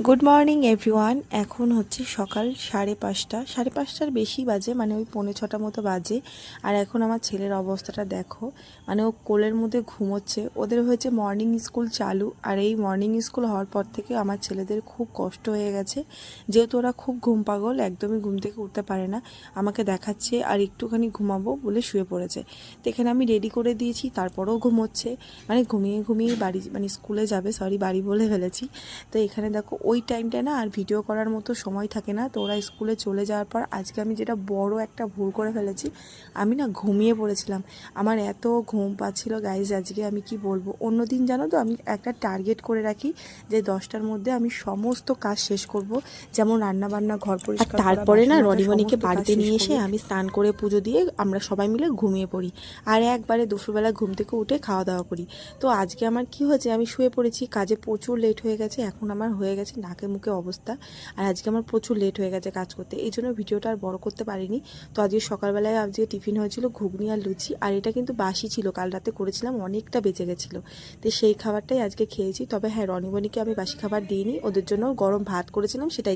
Good morning everyone. এখন হচ্ছে সকাল 5:30, 5:30টার বেশি বাজে, মানে ওই 5:45 মতো বাজে। আর এখন আমার ছেলের অবস্থাটা দেখো, মানে ও কোলের মধ্যে ঘুমোচ্ছে। ওদের হয়েছে মর্নিং স্কুল চালু, আর এই মর্নিং স্কুল হওয়ার পর থেকে আমার ছেলেদের খুব কষ্ট হয়ে গেছে, যেহেতু ওরা খুব ঘুম পাগল, একদমই ঘুম থেকে উঠতে পারে না। আমাকে দেখাচ্ছে আর একটুখানি ঘুমাবো বলে শুয়ে পড়েছে। তো এখানে আমি রেডি করে দিয়েছি, তারপরেও ঘুমোচ্ছে, মানে ঘুমিয়ে ঘুমিয়ে বাড়ি, মানে স্কুলে যাবে, সরি বাড়ি বলে ফেলেছি। তো এখানে দেখো ওই টাইমটা না আর ভিডিও করার মতো সময় থাকে না। তো ওরা স্কুলে চলে যাওয়ার পর আজকে আমি যেটা বড় একটা ভুল করে ফেলেছি, আমি না ঘুমিয়ে পড়েছিলাম। আমার এত ঘুম পাচ্ছিল গাইজ, আজকে আমি কি বলবো। অন্য দিন জানো তো আমি একটা টার্গেট করে রাখি যে 10টার মধ্যে আমি সমস্ত কাজ শেষ করব, যেমন রান্নাবান্না, ঘর পরিষ্কার করা, তারপরে না রনিমণিকে বাড়িতে নিয়ে এসে আমি স্নান করে পুজো দিয়ে আমরা সবাই মিলে ঘুমিয়ে পড়ি, আর একবারে দুপুরবেলা ঘুম থেকে উঠে খাওয়া দাওয়া করি। তো আজকে আমার কি হয়েছে, আমি শুয়ে পড়েছি, কাজে প্রচুর লেট হয়ে গেছে, এখন আমার হয়ে গেছে নাকে মুখে অবস্থা। আর আজকে আমার প্রচুর লেট হয়ে গেছে কাজ করতে, এই জন্য ভিডিওটা আর বড় করতে পারিনি। তো আজকে সকালবেলায় আজকে টিফিন হয়েছিল ঘুগনি আর লুচি, আর এটা কিন্তু বাসি ছিল, কাল রাতে করেছিলাম, অনেকটা বেঁচে গেছিলো। তো সেই খাবারটাই আজকে খেয়েছি। তবে হ্যাঁ, রনিবনিকে আমি বাসি খাবার দিইনি, ওদের জন্য গরম ভাত করেছিলাম, সেটাই